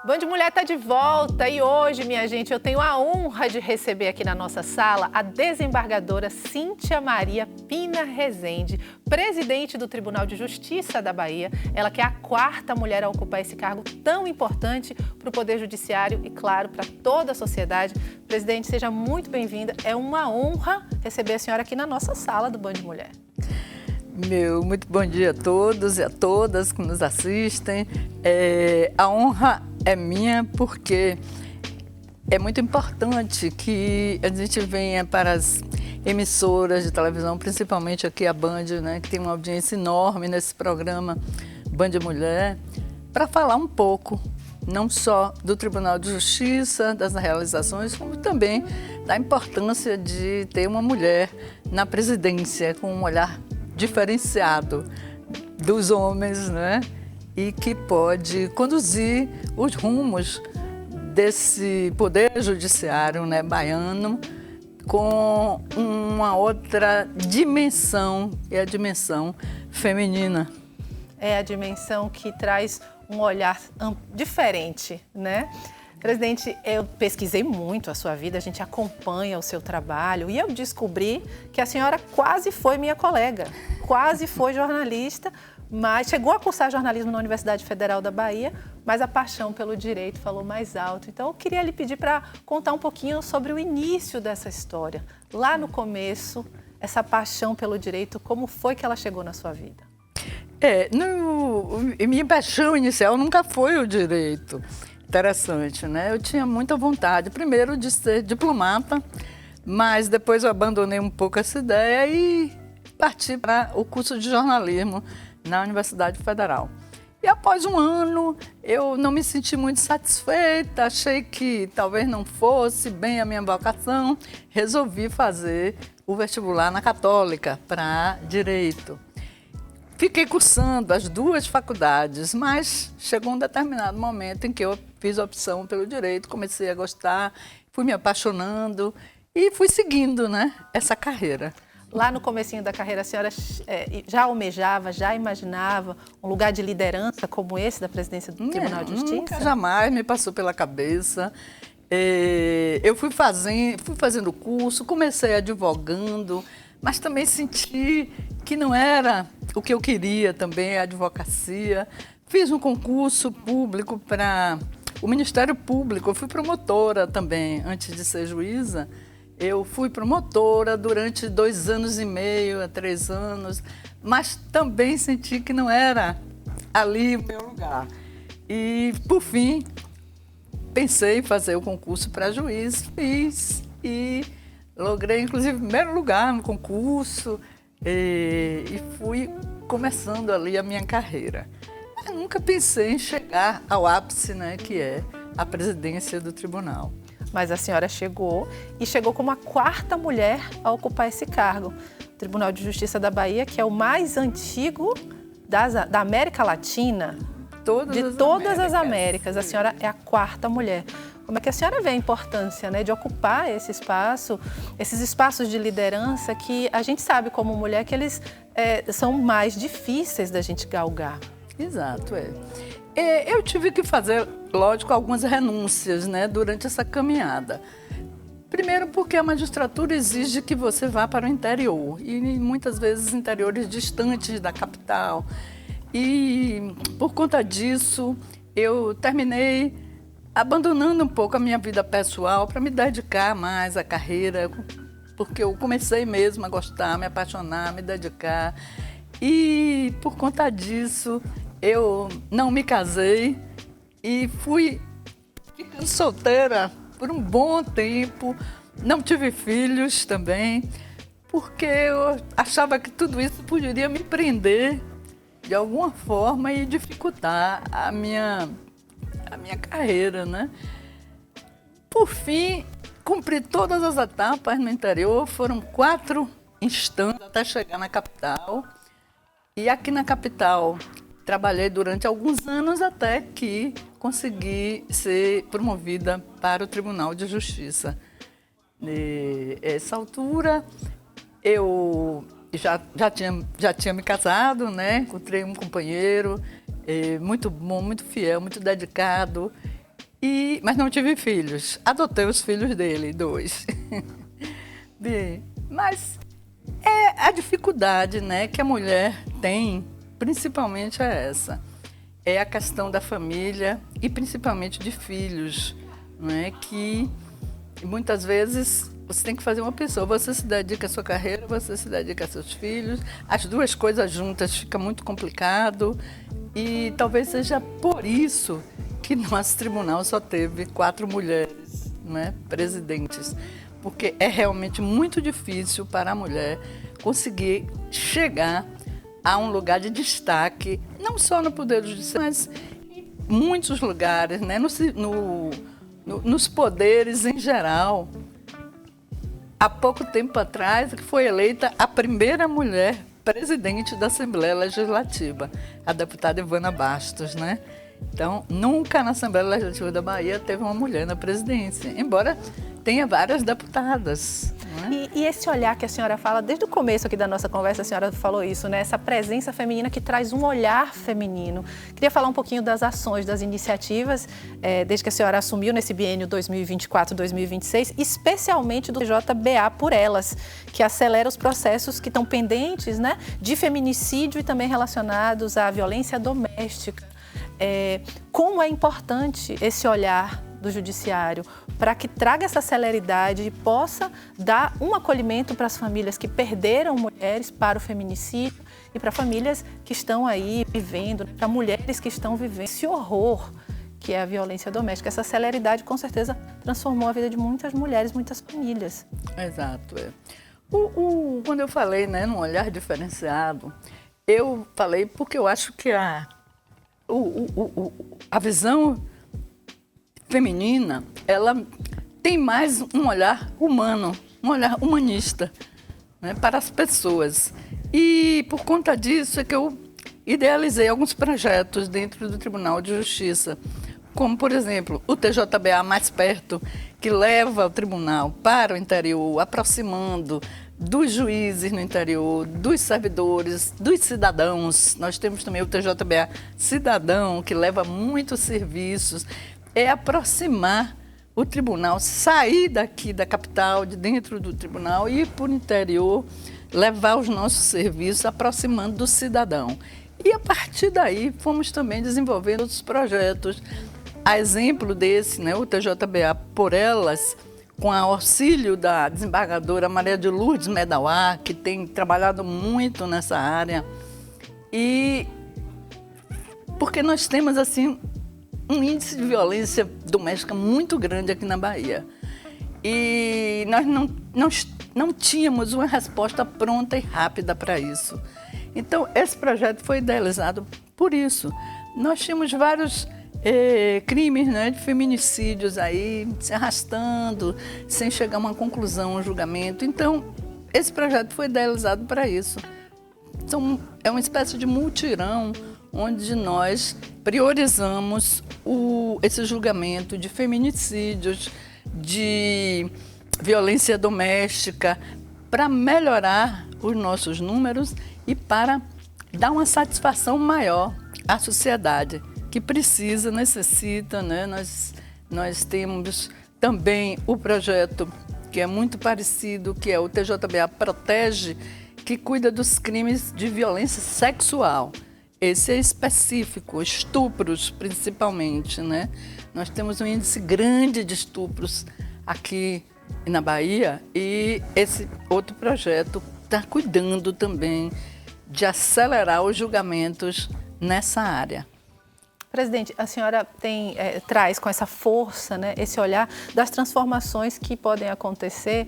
Band Mulher está de volta e hoje, minha gente, eu tenho a honra de receber aqui na nossa sala a desembargadora Cíntia Maria Pina Rezende, presidente do Tribunal de Justiça da Bahia. Ela que é a quarta mulher a ocupar esse cargo tão importante para o Poder Judiciário e, claro, para toda a sociedade. Presidente, seja muito bem-vinda. É uma honra receber a senhora aqui na nossa sala do Band Mulher. Muito bom dia a todos e a todas que nos assistem. A honra é minha porque é muito importante que a gente venha para as emissoras de televisão, principalmente aqui a Band, né, que tem uma audiência enorme nesse programa Band Mulher, para falar um pouco, não só do Tribunal de Justiça, das realizações, como também da importância de ter uma mulher na presidência com um olhar diferenciado dos homens, né? E que pode conduzir os rumos desse poder judiciário, né, baiano, com uma outra dimensão, é a dimensão feminina. É a dimensão que traz um olhar diferente, né? Presidente, eu pesquisei muito a sua vida, a gente acompanha o seu trabalho e eu descobri que a senhora quase foi minha colega, quase foi jornalista, mas chegou a cursar jornalismo na Universidade Federal da Bahia, mas a paixão pelo direito falou mais alto. Então, eu queria lhe pedir para contar um pouquinho sobre o início dessa história. Lá no começo, essa paixão pelo direito, como foi que ela chegou na sua vida? Minha paixão inicial nunca foi o direito. Interessante, né? Eu tinha muita vontade, primeiro, de ser diplomata, mas depois eu abandonei um pouco essa ideia e parti para o curso de jornalismo na Universidade Federal. E após um ano, eu não me senti muito satisfeita, achei que talvez não fosse bem a minha vocação, resolvi fazer o vestibular na Católica para Direito. Fiquei cursando as duas faculdades, mas chegou um determinado momento em que eu fiz a opção pelo direito, comecei a gostar, fui me apaixonando e fui seguindo, né, essa carreira. Lá no comecinho da carreira, a senhora já almejava, já imaginava um lugar de liderança como esse da presidência do Tribunal de Justiça? Nunca, jamais me passou pela cabeça. Eu fui fazendo curso, comecei advogando, mas também senti que não era o que eu queria também, a advocacia. Fiz um concurso público para o Ministério Público, eu fui promotora também, antes de ser juíza. Eu fui promotora durante 2 anos e meio a 3 anos, mas também senti que não era ali o meu lugar. E, por fim, pensei em fazer o concurso para juiz, fiz e logrei, inclusive, primeiro lugar no concurso e fui começando ali a minha carreira. Eu nunca pensei em chegar ao ápice, né, que é a presidência do tribunal. Mas a senhora chegou e chegou como a quarta mulher a ocupar esse cargo. O Tribunal de Justiça da Bahia, que é o mais antigo da América Latina, de todas as Américas. A senhora é a quarta mulher. Como é que a senhora vê a importância, né, de ocupar esse espaço, esses espaços de liderança que a gente sabe como mulher que eles são mais difíceis da gente galgar? Exato, eu tive que fazer, lógico, algumas renúncias, né, durante essa caminhada. Primeiro porque a magistratura exige que você vá para o interior, e muitas vezes interiores distantes da capital. E por conta disso, eu terminei abandonando um pouco a minha vida pessoal para me dedicar mais à carreira, porque eu comecei mesmo a gostar, me apaixonar, me dedicar. E por conta disso, eu não me casei e fui ficando solteira por um bom tempo. Não tive filhos também, porque eu achava que tudo isso poderia me prender de alguma forma e dificultar a minha carreira, né? Por fim, cumpri todas as etapas no interior, foram 4 instantes até chegar na capital. E aqui na capital, trabalhei durante alguns anos até que consegui ser promovida para o Tribunal de Justiça. Nessa altura, eu já tinha me casado, né? Encontrei um companheiro muito bom, muito fiel, muito dedicado. Mas não tive filhos. Adotei os filhos dele, 2. Bem, mas a dificuldade, né, que a mulher tem, principalmente é essa. É a questão da família e principalmente de filhos, não é? Que muitas vezes você tem que fazer uma pessoa, você se dedica à sua carreira, você se dedica a seus filhos, as duas coisas juntas fica muito complicado e talvez seja por isso que nosso tribunal só teve 4 mulheres, não é, presidentes, porque é realmente muito difícil para a mulher conseguir chegar a um lugar de destaque, não só no Poder Judiciário, mas em muitos lugares, né? Nos poderes em geral. Há pouco tempo atrás, que foi eleita a primeira mulher presidente da Assembleia Legislativa, a deputada Ivana Bastos, né? Então, nunca na Assembleia Legislativa da Bahia teve uma mulher na presidência, embora tenha várias deputadas. E esse olhar que a senhora fala, desde o começo aqui da nossa conversa, a senhora falou isso, né? Essa presença feminina que traz um olhar feminino. Queria falar um pouquinho das ações, das iniciativas, desde que a senhora assumiu nesse biênio 2024-2026, especialmente do TJBA por Elas, que acelera os processos que estão pendentes, né, de feminicídio e também relacionados à violência doméstica. Como é importante esse olhar do judiciário para que traga essa celeridade e possa dar um acolhimento para as famílias que perderam mulheres para o feminicídio e para famílias que estão aí vivendo, para mulheres que estão vivendo esse horror que é a violência doméstica. Essa celeridade, com certeza, transformou a vida de muitas mulheres, muitas famílias. Exato. Quando eu falei, né, num olhar diferenciado, eu falei porque eu acho que a visão feminina, ela tem mais um olhar humano, um olhar humanista, né, para as pessoas. E por conta disso é que eu idealizei alguns projetos dentro do Tribunal de Justiça, como, por exemplo, o TJBA Mais Perto, que leva o tribunal para o interior, aproximando dos juízes no interior, dos servidores, dos cidadãos. Nós temos também o TJBA Cidadão, que leva muitos serviços. É aproximar o tribunal, sair daqui da capital, de dentro do tribunal, e ir para o interior, levar os nossos serviços, aproximando do cidadão. E a partir daí fomos também desenvolvendo outros projetos. A exemplo desse, né, o TJBA por Elas, com o auxílio da desembargadora Maria de Lourdes Medauá, que tem trabalhado muito nessa área. E porque nós temos, assim, um índice de violência doméstica muito grande aqui na Bahia. E nós não tínhamos uma resposta pronta e rápida para isso. Então, esse projeto foi idealizado por isso. Nós tínhamos vários crimes, né, de feminicídios aí, se arrastando, sem chegar a uma conclusão, um julgamento. Então, esse projeto foi idealizado para isso. É uma espécie de mutirão onde nós priorizamos esse julgamento de feminicídios, de violência doméstica, para melhorar os nossos números e para dar uma satisfação maior à sociedade, que necessita, né? Nós temos também o projeto que é muito parecido, que é o TJBA Protege, que cuida dos crimes de violência sexual. Esse é específico, estupros principalmente, né? Nós temos um índice grande de estupros aqui na Bahia e esse outro projeto está cuidando também de acelerar os julgamentos nessa área. Presidente, a senhora traz com essa força, né, esse olhar das transformações que podem acontecer.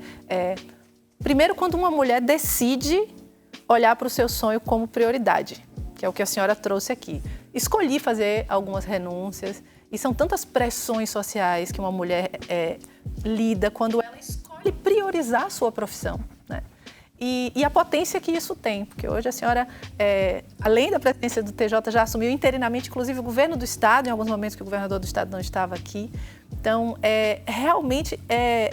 Primeiro, quando uma mulher decide olhar para o seu sonho como prioridade, que é o que a senhora trouxe aqui. Escolhi fazer algumas renúncias e são tantas pressões sociais que uma mulher lida quando ela escolhe priorizar a sua profissão, né? E a potência que isso tem, porque hoje a senhora, além da presidência do TJ, já assumiu interinamente, inclusive, o governo do Estado, em alguns momentos que o governador do Estado não estava aqui. Então, realmente é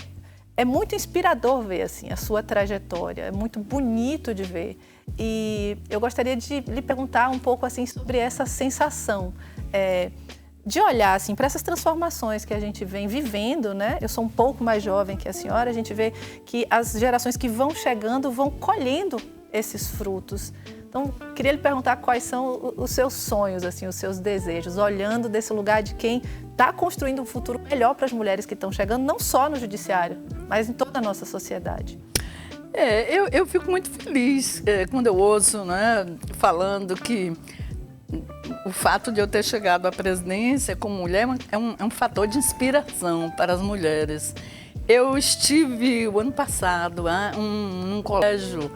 muito inspirador ver assim, a sua trajetória, é muito bonito de ver. E eu gostaria de lhe perguntar um pouco assim, sobre essa sensação de olhar assim para essas transformações que a gente vem vivendo, né? Eu sou um pouco mais jovem que a senhora, a gente vê que as gerações que vão chegando vão colhendo esses frutos. Então, queria lhe perguntar quais são os seus sonhos, assim, os seus desejos, olhando desse lugar de quem está construindo um futuro melhor para as mulheres que estão chegando, não só no judiciário, mas em toda a nossa sociedade. Eu fico muito feliz quando eu ouço, né, falando que o fato de eu ter chegado à presidência como mulher é um fator de inspiração para as mulheres. Eu estive o ano passado num colégio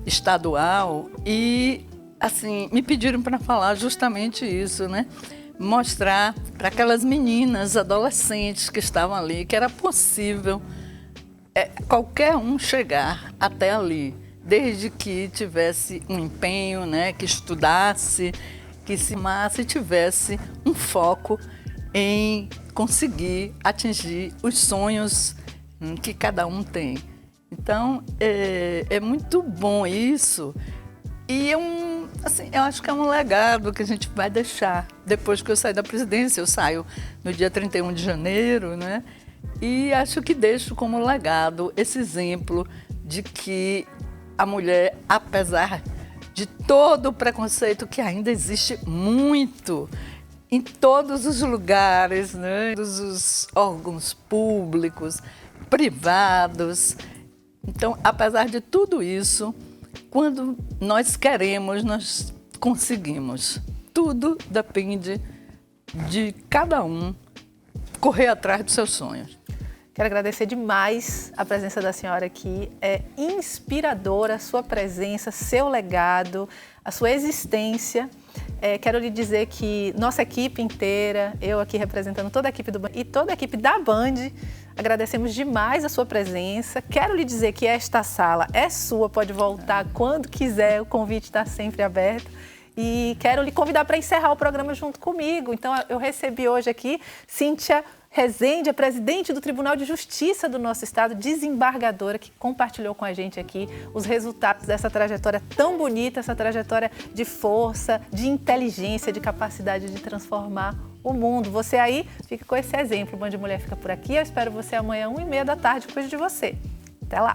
estadual e assim me pediram para falar justamente isso, né? Mostrar para aquelas meninas, adolescentes que estavam ali, que era possível qualquer um chegar até ali, desde que tivesse um empenho, né? Que estudasse, que se amasse e tivesse um foco em conseguir atingir os sonhos que cada um tem. Então, é muito bom isso e assim, eu acho que é um legado que a gente vai deixar. Depois que eu sair da presidência, eu saio no dia 31 de janeiro, né? E acho que deixo como legado esse exemplo de que a mulher, apesar de todo o preconceito que ainda existe muito em todos os lugares, né? Todos os órgãos públicos, privados. Então, apesar de tudo isso, quando nós queremos, nós conseguimos. Tudo depende de cada um correr atrás dos seus sonhos. Quero agradecer demais a presença da senhora aqui. É inspiradora a sua presença, seu legado, a sua existência. Quero lhe dizer que nossa equipe inteira, eu aqui representando toda a equipe do Band e toda a equipe da Band, agradecemos demais a sua presença. Quero lhe dizer que esta sala é sua, pode voltar quando quiser, o convite está sempre aberto. E quero lhe convidar para encerrar o programa junto comigo. Então, eu recebi hoje aqui Cíntia Rezende, a presidente do Tribunal de Justiça do nosso estado, desembargadora, que compartilhou com a gente aqui os resultados dessa trajetória tão bonita, essa trajetória de força, de inteligência, de capacidade de transformar o mundo. Você aí fica com esse exemplo. O Band Mulher fica por aqui. Eu espero você amanhã, 1h30 da tarde. Cuide de você. Até lá!